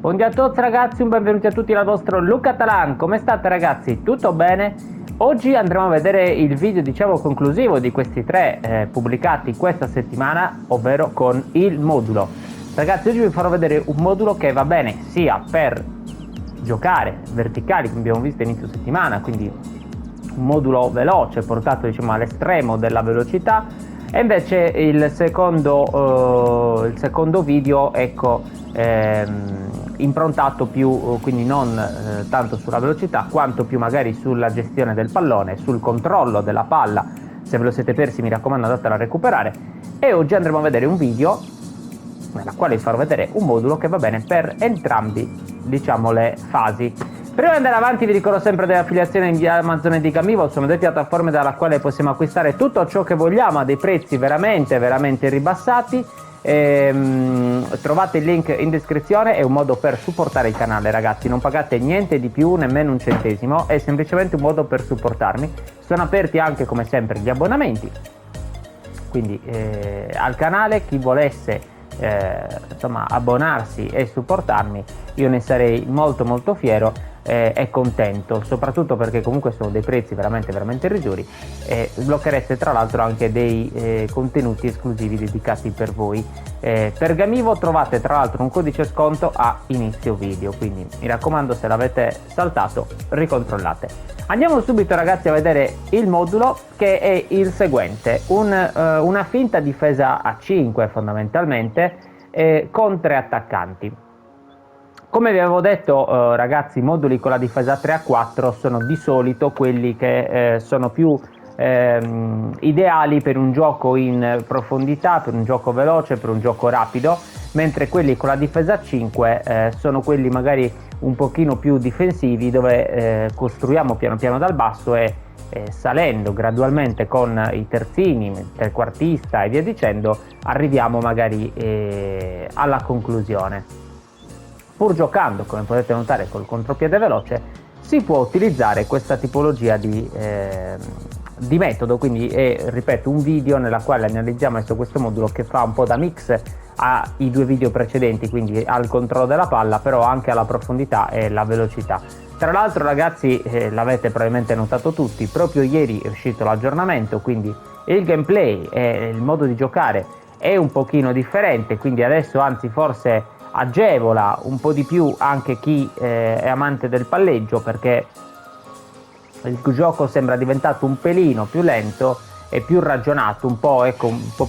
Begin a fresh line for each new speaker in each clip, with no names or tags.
Buongiorno a tutti ragazzi, un benvenuti a tutti dal vostro Luca Talan. Come state ragazzi? Tutto bene? Oggi andremo a vedere il video conclusivo di questi tre pubblicati questa settimana, ovvero con il modulo. Ragazzi, oggi vi farò vedere un modulo che va bene sia per giocare verticali, come abbiamo visto inizio settimana, quindi un modulo veloce portato all'estremo della velocità, e invece il secondo video, improntato più, quindi non tanto sulla velocità quanto più magari sulla gestione del pallone, sul controllo della palla. Se ve lo siete persi, mi raccomando, andatelo a recuperare. E oggi andremo a vedere un video nella quale vi farò vedere un modulo che va bene per entrambi, le fasi. Prima di andare avanti vi ricordo sempre delle affiliazioni di Amazon e di Gamivo. Sono due piattaforme dalla quale possiamo acquistare tutto ciò che vogliamo a dei prezzi veramente ribassati. Trovate il link in descrizione. È un modo per supportare il canale, ragazzi, non pagate niente di più, nemmeno un centesimo, è semplicemente un modo per supportarmi. Sono aperti anche, come sempre, gli abbonamenti, quindi al canale, chi volesse abbonarsi e supportarmi, io ne sarei molto fiero e contento, soprattutto perché comunque sono dei prezzi veramente irrisori, e sbloccherete tra l'altro anche dei contenuti esclusivi dedicati per voi. Per Gamivo trovate tra l'altro un codice sconto a inizio video, quindi mi raccomando, se l'avete saltato ricontrollate. Andiamo subito ragazzi a vedere il modulo, che è il seguente: una finta difesa a 5 fondamentalmente, con 3 attaccanti. Come vi avevo detto, ragazzi, i moduli con la difesa 3 a 4 sono di solito quelli che sono più ideali per un gioco in profondità, per un gioco veloce, per un gioco rapido, mentre quelli con la difesa 5 sono quelli magari un pochino più difensivi, dove costruiamo piano dal basso e salendo gradualmente con i terzini, trequartista e via dicendo, arriviamo magari alla conclusione. Pur giocando, come potete notare, col contropiede veloce, si può utilizzare questa tipologia di metodo, quindi ripeto, un video nella quale analizziamo questo modulo, che fa un po' da mix ai due video precedenti, quindi al controllo della palla, però anche alla profondità e la velocità. Tra l'altro ragazzi, l'avete probabilmente notato tutti, proprio ieri è uscito l'aggiornamento, quindi il gameplay e il modo di giocare è un pochino differente, quindi adesso anzi forse agevola un po' di più anche chi è amante del palleggio, perché il gioco sembra diventato un pelino più lento e più ragionato, un po'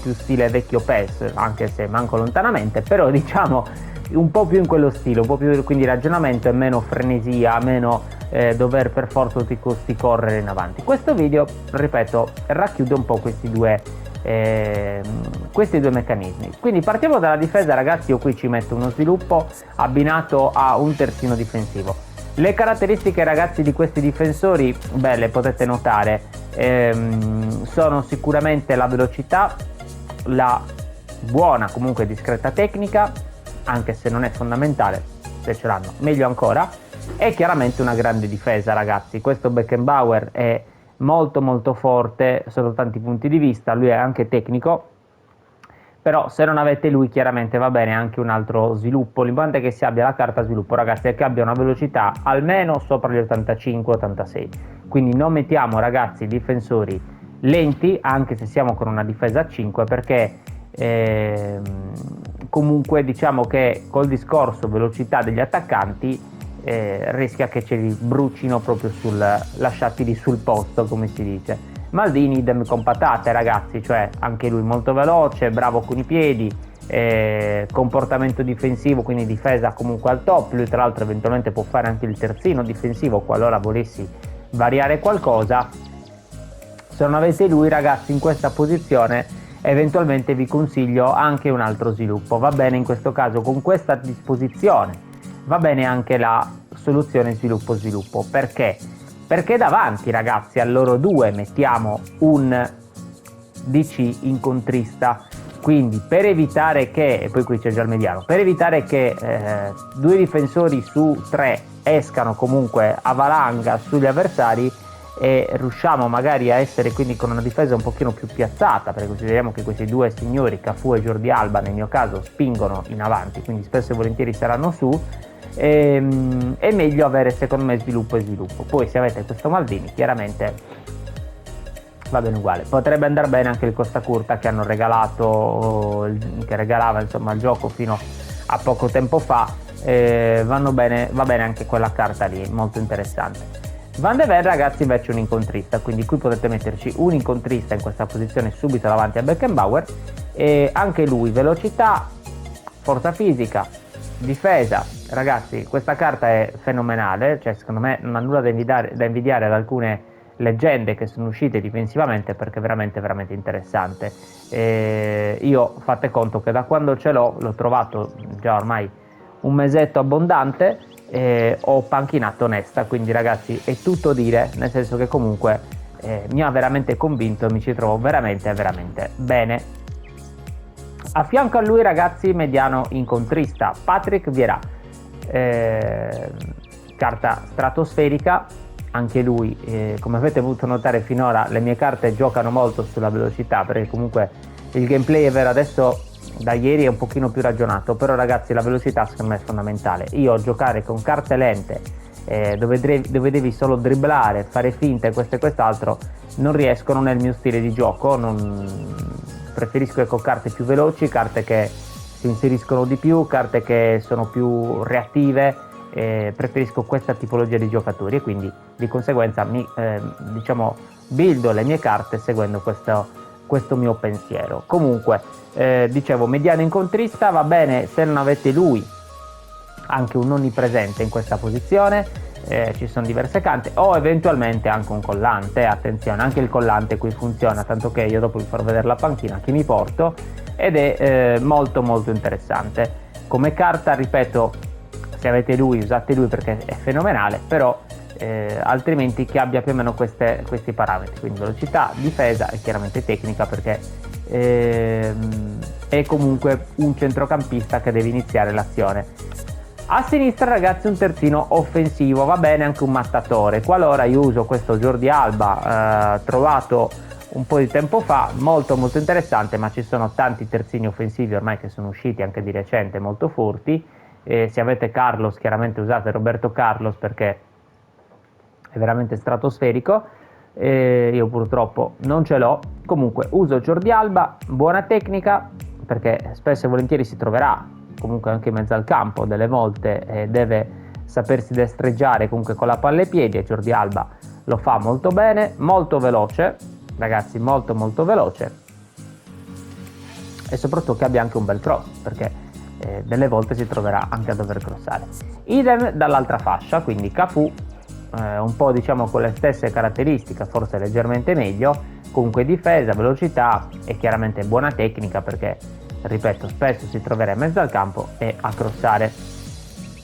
più stile vecchio PES, anche se manco lontanamente, però diciamo un po' più in quello stile, un po' più quindi ragionamento e meno frenesia, meno dover per forza tutti i costi correre in avanti. Questo video, ripeto, racchiude un po' questi due meccanismi. Quindi partiamo dalla difesa, ragazzi. Io qui ci metto uno sviluppo abbinato a un terzino difensivo. Le caratteristiche, ragazzi, di questi difensori, le potete notare, sono sicuramente la velocità, la buona, comunque discreta tecnica, anche se non è fondamentale, se ce l'hanno meglio ancora, e chiaramente una grande difesa, ragazzi. Questo Beckenbauer è molto forte sotto tanti punti di vista, lui è anche tecnico, però se non avete lui chiaramente va bene anche un altro sviluppo. L'importante è che si abbia la carta sviluppo, ragazzi, e che abbia una velocità almeno sopra gli 85-86, quindi non mettiamo, ragazzi, difensori lenti anche se siamo con una difesa a 5, perché comunque diciamo che col discorso velocità degli attaccanti rischia che ce li brucino proprio lasciatili sul posto, come si dice. Maldini idem con patate, ragazzi, cioè anche lui molto veloce, bravo con i piedi, comportamento difensivo, quindi difesa comunque al top. Lui tra l'altro eventualmente può fare anche il terzino difensivo qualora volessi variare qualcosa. Se non avete lui, ragazzi, in questa posizione eventualmente vi consiglio anche un altro sviluppo. Va bene in questo caso, con questa disposizione va bene anche la soluzione sviluppo. Perché? Perché davanti, ragazzi, a loro due mettiamo un DC incontrista, quindi per evitare che, e poi qui c'è già il mediano, per evitare che due difensori su 3 escano comunque a valanga sugli avversari, e riusciamo magari a essere quindi con una difesa un pochino più piazzata, perché consideriamo che questi due signori, Cafu e Jordi Alba, nel mio caso spingono in avanti, quindi spesso e volentieri saranno su. È meglio avere secondo me sviluppo e sviluppo. Poi se avete questo Maldini chiaramente va bene uguale. Potrebbe andare bene anche il Costa Curta che hanno regalato, che regalava insomma il gioco fino a poco tempo fa. Va bene anche quella carta lì, molto interessante. Van de Ven ragazzi invece è un incontrista, quindi qui potete metterci un incontrista in questa posizione subito davanti a Beckenbauer, e anche lui velocità, forza fisica, difesa. Ragazzi, questa carta è fenomenale, cioè secondo me non ha nulla da invidiare ad alcune leggende che sono uscite difensivamente, perché è veramente veramente interessante. Io fate conto che da quando ce l'ho trovato già ormai un mesetto abbondante, ho panchinato Nesta, quindi ragazzi è tutto dire, nel senso che comunque mi ha veramente convinto e mi ci trovo veramente veramente bene. A fianco a lui ragazzi mediano incontrista Patrick Vieira, carta stratosferica, anche lui come avete potuto notare finora le mie carte giocano molto sulla velocità, perché comunque il gameplay è vero adesso da ieri è un pochino più ragionato, però ragazzi la velocità secondo me è fondamentale. Io giocare con carte lente dove devi solo dribblare, fare finte, questo e quest'altro, non riescono nel mio stile di gioco. Preferisco ecco carte più veloci, carte che si inseriscono di più, carte che sono più reattive, preferisco questa tipologia di giocatori e quindi di conseguenza diciamo buildo le mie carte seguendo questo mio pensiero. Comunque dicevo mediano incontrista, va bene se non avete lui anche un onnipresente in questa posizione, ci sono diverse carte, o eventualmente anche un collante. Attenzione, anche il collante qui funziona, tanto che io dopo vi farò vedere la panchina che mi porto, ed è molto molto interessante come carta. Ripeto, se avete lui usate lui perché è fenomenale, però altrimenti che abbia più o meno questi parametri, quindi velocità, difesa e chiaramente tecnica, perché è comunque un centrocampista che deve iniziare l'azione. A sinistra ragazzi un terzino offensivo, va bene anche un mattatore, qualora io uso questo Jordi Alba trovato un po' di tempo fa, molto molto interessante, ma ci sono tanti terzini offensivi ormai che sono usciti anche di recente molto forti. Se avete Carlos chiaramente usate Roberto Carlos perché è veramente stratosferico, io purtroppo non ce l'ho. Comunque uso Jordi Alba, buona tecnica, perché spesso e volentieri si troverà comunque anche in mezzo al campo delle volte, deve sapersi destreggiare comunque con la palla ai piedi, e Jordi Alba lo fa molto bene, molto veloce ragazzi, molto molto veloce, e soprattutto che abbia anche un bel cross, perché delle volte si troverà anche a dover crossare. Idem dall'altra fascia, quindi Cafu, un po' diciamo con le stesse caratteristiche, forse leggermente meglio, comunque difesa, velocità e chiaramente buona tecnica, perché ripeto spesso si troverà in mezzo al campo e a crossare.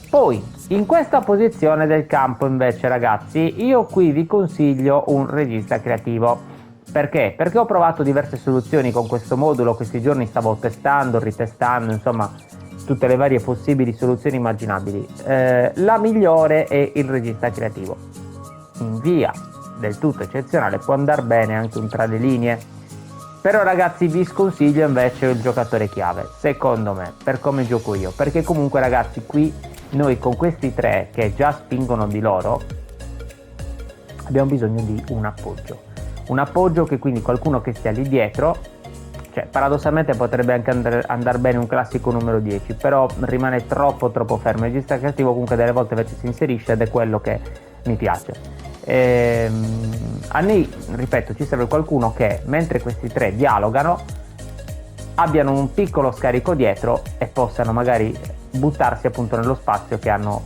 Poi in questa posizione del campo invece ragazzi io qui vi consiglio un regista creativo. Perché? Perché ho provato diverse soluzioni con questo modulo, questi giorni stavo testando, ritestando, insomma tutte le varie possibili soluzioni immaginabili. La migliore è il regista creativo. In via del tutto eccezionale può andare bene anche un tra le linee, però ragazzi vi sconsiglio invece il giocatore chiave, secondo me, per come gioco io, perché comunque ragazzi qui noi con questi tre che già spingono di loro abbiamo bisogno di un appoggio che quindi qualcuno che stia lì dietro. Cioè, paradossalmente potrebbe anche andare bene un classico numero 10, però rimane troppo fermo. Il regista creativo comunque delle volte invece si inserisce ed è quello che mi piace. A noi, ripeto, ci serve qualcuno che mentre questi tre dialogano abbiano un piccolo scarico dietro e possano magari buttarsi appunto nello spazio che hanno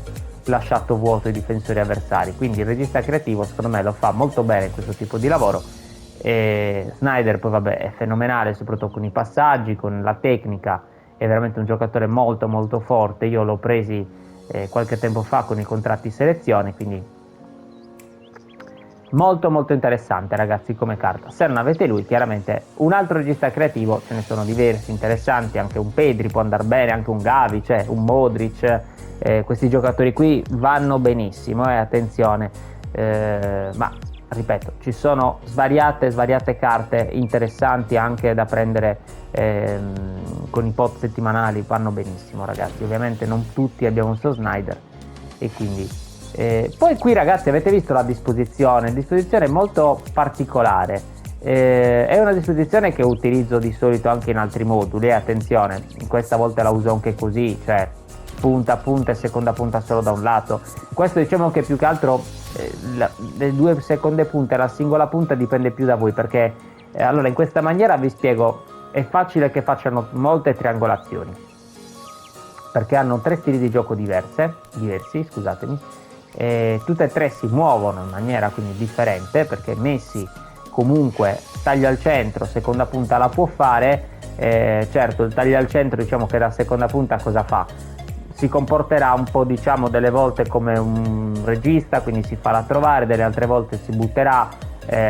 lasciato vuoto i difensori avversari. Quindi il regista creativo secondo me lo fa molto bene questo tipo di lavoro. E Sneijder poi vabbè è fenomenale, soprattutto con i passaggi, con la tecnica, è veramente un giocatore molto molto forte. Io l'ho presi qualche tempo fa con i contratti selezione, quindi molto molto interessante ragazzi come carta. Se non avete lui, chiaramente un altro regista creativo, ce ne sono diversi interessanti, anche un Pedri può andare bene, anche un Gavi, cioè un Modric, questi giocatori qui vanno benissimo, attenzione, ma ripeto, ci sono svariate carte interessanti anche da prendere con i pot settimanali, vanno benissimo ragazzi. Ovviamente non tutti abbiamo un Sneijder, e quindi poi qui ragazzi avete visto la disposizione è molto particolare, è una disposizione che utilizzo di solito anche in altri moduli, attenzione, questa volta la uso anche così, cioè punta a punta e seconda punta solo da un lato. Questo diciamo che più che altro le due seconde punte e la singola punta dipende più da voi, perché allora in questa maniera vi spiego, è facile che facciano molte triangolazioni perché hanno tre stili di gioco diversi, scusatemi, tutte e tre si muovono in maniera quindi differente, perché Messi comunque taglio al centro, seconda punta la può fare, certo il taglio al centro diciamo che la seconda punta cosa fa? Si comporterà un po' diciamo delle volte come un regista, quindi si farà trovare, delle altre volte si butterà,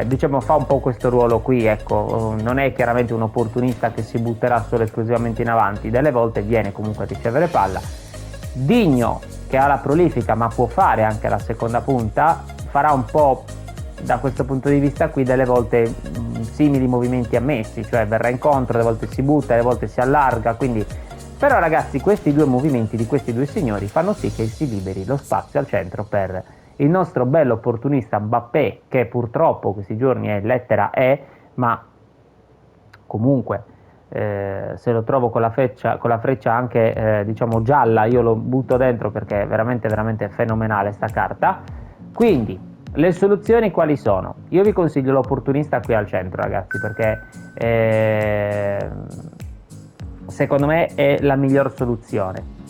diciamo fa un po' questo ruolo qui, ecco, non è chiaramente un opportunista che si butterà solo esclusivamente in avanti, delle volte viene comunque a ricevere palla. Digno, che ha la prolifica ma può fare anche la seconda punta, farà un po' da questo punto di vista qui delle volte simili movimenti a Messi, cioè verrà incontro, delle volte si butta, delle volte si allarga, quindi però ragazzi questi due movimenti di questi due signori fanno sì che si liberi lo spazio al centro per il nostro bello opportunista Mbappé, che purtroppo questi giorni è lettera E, ma comunque se lo trovo con la freccia anche diciamo gialla io lo butto dentro, perché è veramente veramente fenomenale sta carta. Quindi le soluzioni quali sono? Io vi consiglio l'opportunista qui al centro ragazzi, perché secondo me è la miglior soluzione.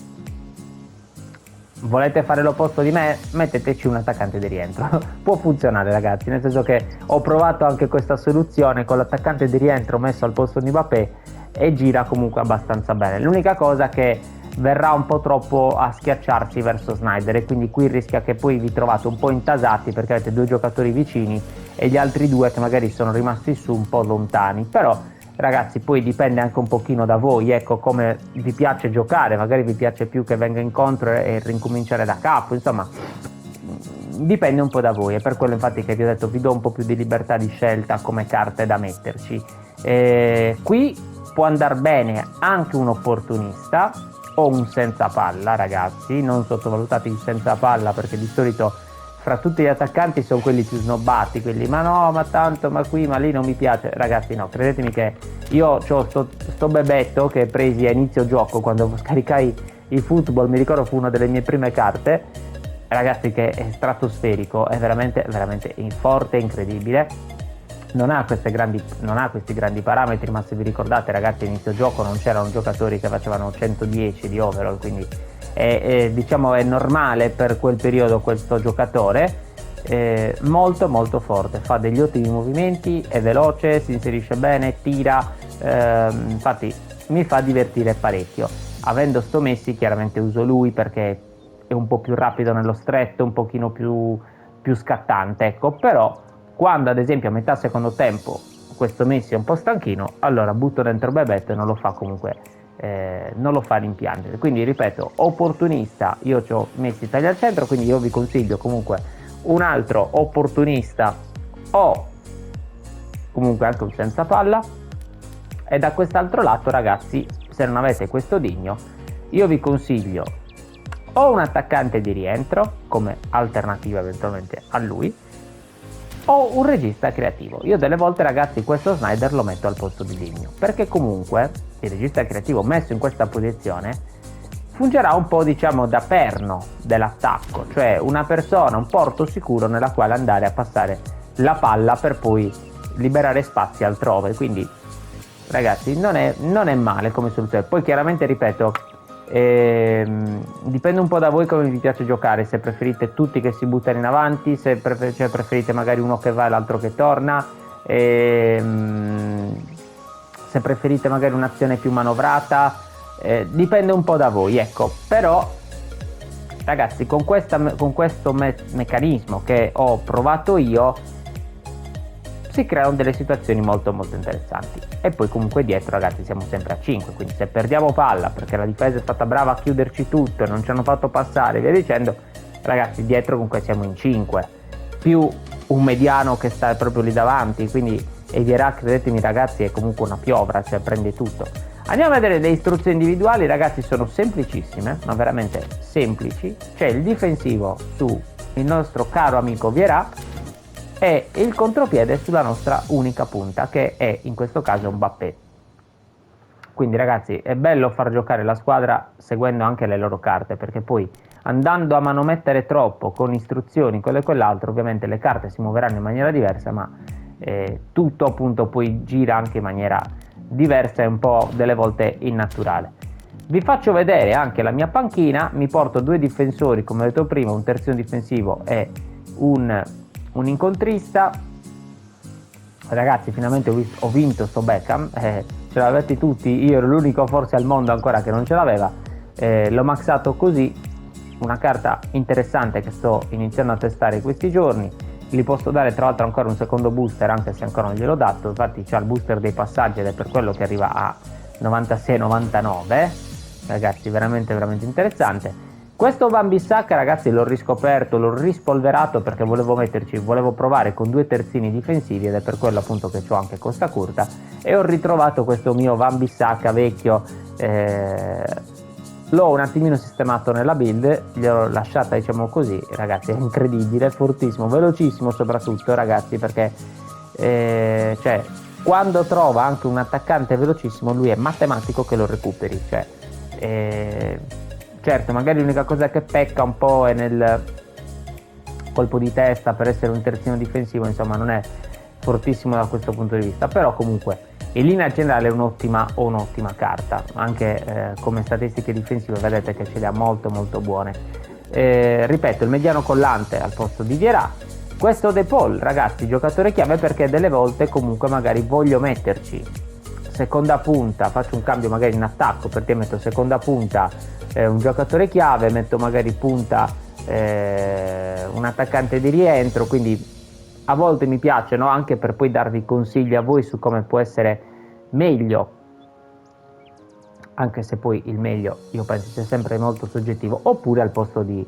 Volete fare l'opposto di me? Metteteci un attaccante di rientro. Può funzionare ragazzi, nel senso che ho provato anche questa soluzione con l'attaccante di rientro messo al posto di Mbappé e gira comunque abbastanza bene. L'unica cosa che verrà un po' troppo a schiacciarsi verso Sneijder, e quindi qui rischia che poi vi trovate un po' intasati perché avete due giocatori vicini e gli altri due che magari sono rimasti su un po' lontani. Però ragazzi poi dipende anche un pochino da voi, ecco, come vi piace giocare, magari vi piace più che venga incontro e ricominciare da capo, insomma dipende un po' da voi, è per quello infatti che vi ho detto vi do un po' più di libertà di scelta come carte da metterci. Qui può andare bene anche un opportunista o un senza palla ragazzi, non sottovalutate il senza palla, perché di solito fra tutti gli attaccanti sono quelli più snobbati, quelli ma no, ma tanto, ma qui, ma lì non mi piace. Ragazzi no, credetemi che io ho sto bebetto che presi a inizio gioco quando scaricai il football, mi ricordo fu una delle mie prime carte, ragazzi, che è stratosferico, è veramente veramente forte, incredibile, non ha questi grandi parametri, ma se vi ricordate ragazzi a inizio gioco non c'erano giocatori che facevano 110 di overall, quindi diciamo è normale per quel periodo questo giocatore, molto molto forte, fa degli ottimi movimenti, è veloce, si inserisce bene, tira, infatti mi fa divertire parecchio. Avendo sto Messi chiaramente uso lui perché è un po' più rapido nello stretto, un pochino più scattante, ecco. Però quando ad esempio a metà secondo tempo questo Messi è un po' stanchino, allora butto dentro Bebetto e non lo fa comunque non lo fa rimpiangere. Quindi ripeto, opportunista, io ho Messi taglia al centro, quindi io vi consiglio comunque un altro opportunista o comunque anche un senza palla. E da quest'altro lato ragazzi, se non avete questo Digno, io vi consiglio o un attaccante di rientro come alternativa eventualmente a lui, o un regista creativo. Io delle volte ragazzi questo Sneijder lo metto al posto di Digno, perché comunque il regista creativo messo in questa posizione fungerà un po' diciamo da perno dell'attacco, cioè una persona, un porto sicuro nella quale andare a passare la palla per poi liberare spazi altrove. Quindi ragazzi non è male come soluzione. Poi chiaramente ripeto, dipende un po' da voi come vi piace giocare, se preferite tutti che si buttano in avanti, se preferite magari uno che va e l'altro che torna, se preferite magari un'azione più manovrata, dipende un po' da voi, ecco. Però ragazzi con questo meccanismo che ho provato io si creano delle situazioni molto molto interessanti. E poi comunque dietro ragazzi siamo sempre a 5, quindi se perdiamo palla perché la difesa è stata brava a chiuderci tutto e non ci hanno fatto passare e via dicendo, ragazzi dietro comunque siamo in 5 più un mediano che sta proprio lì davanti, quindi Evierà, credetemi ragazzi, è comunque una piovra, cioè prende tutto. Andiamo a vedere le istruzioni individuali, ragazzi, sono semplicissime, ma veramente semplici. C'è il difensivo su il nostro caro amico Vieira e il contropiede sulla nostra unica punta, che è in questo caso Mbappé. Quindi ragazzi, è bello far giocare la squadra seguendo anche le loro carte, perché poi andando a manomettere troppo con istruzioni, quello e quell'altro, ovviamente le carte si muoveranno in maniera diversa, ma tutto appunto poi gira anche in maniera diversa e un po' delle volte innaturale. Vi faccio vedere anche la mia panchina, mi porto 2 difensori, come ho detto prima, un terzino difensivo e un incontrista. Ragazzi, finalmente ho vinto sto Beckham, ce l'avete tutti, io ero l'unico forse al mondo ancora che non ce l'aveva, l'ho maxato così, una carta interessante che sto iniziando a testare questi giorni. Gli posso dare tra l'altro ancora un secondo booster, anche se ancora non gliel'ho dato, infatti c'ha il booster dei passaggi ed è per quello che arriva a 96-99, ragazzi, veramente veramente interessante. Questo Wan-Bissaka, ragazzi, l'ho riscoperto, l'ho rispolverato perché volevo provare con 2 terzini difensivi ed è per quello appunto che ho anche Costa Curta e ho ritrovato questo mio Wan-Bissaka vecchio, l'ho un attimino sistemato nella build, gliel'ho lasciata diciamo così, ragazzi, è incredibile, fortissimo, velocissimo soprattutto, ragazzi, perché cioè quando trova anche un attaccante velocissimo lui è matematico che lo recuperi, cioè certo, magari l'unica cosa che pecca un po' è nel colpo di testa per essere un terzino difensivo, insomma non è fortissimo da questo punto di vista, però comunque in linea generale è un'ottima carta, anche come statistiche difensive vedete che ce le ha molto molto buone. Ripeto, il mediano collante al posto di Vieira. Questo De Paul, ragazzi, giocatore chiave perché delle volte comunque magari voglio metterci seconda punta, faccio un cambio magari in attacco perché metto seconda punta un giocatore chiave, metto magari punta un attaccante di rientro, quindi a volte mi piace, no? Anche per poi darvi consigli a voi su come può essere meglio, anche se poi il meglio io penso sia sempre molto soggettivo, oppure al posto di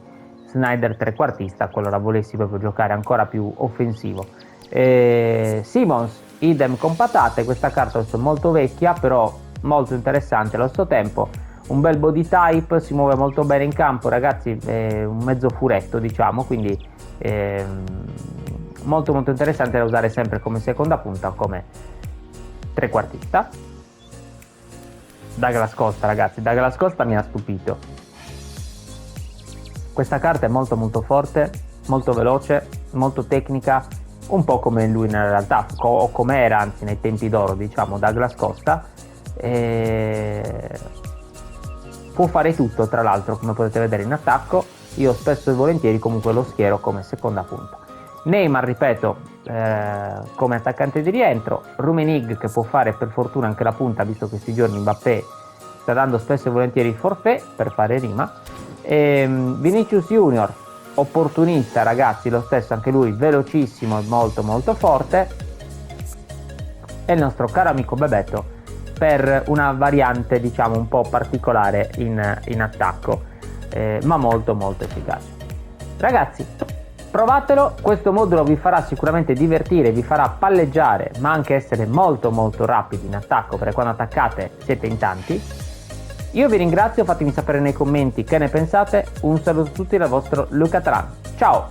Snyder trequartista, qualora volessi proprio giocare ancora più offensivo. Simons idem con patate, questa carta è molto vecchia però molto interessante allo stesso tempo, un bel body type, si muove molto bene in campo, ragazzi, un mezzo furetto diciamo, quindi molto molto interessante da usare sempre come seconda punta o come trequartista. Douglas Costa, ragazzi, Douglas Costa mi ha stupito, questa carta è molto molto forte, molto veloce, molto tecnica, un po' come lui in realtà, o come era anzi nei tempi d'oro diciamo Douglas Costa, può fare tutto tra l'altro come potete vedere in attacco, io spesso e volentieri comunque lo schiero come seconda punta. Neymar, ripeto, come attaccante di rientro, Rummenigge che può fare per fortuna anche la punta visto che questi giorni Mbappé sta dando spesso e volentieri il forfait per fare rima, Vinicius Junior opportunista, ragazzi, lo stesso anche lui velocissimo e molto molto forte, e il nostro caro amico Bebeto per una variante diciamo un po' particolare in attacco, ma molto molto efficace. Ragazzi, provatelo, questo modulo vi farà sicuramente divertire, vi farà palleggiare ma anche essere molto molto rapidi in attacco, perché quando attaccate siete in tanti. Io vi ringrazio, fatemi sapere nei commenti che ne pensate, un saluto a tutti dal vostro Luca Tran, ciao!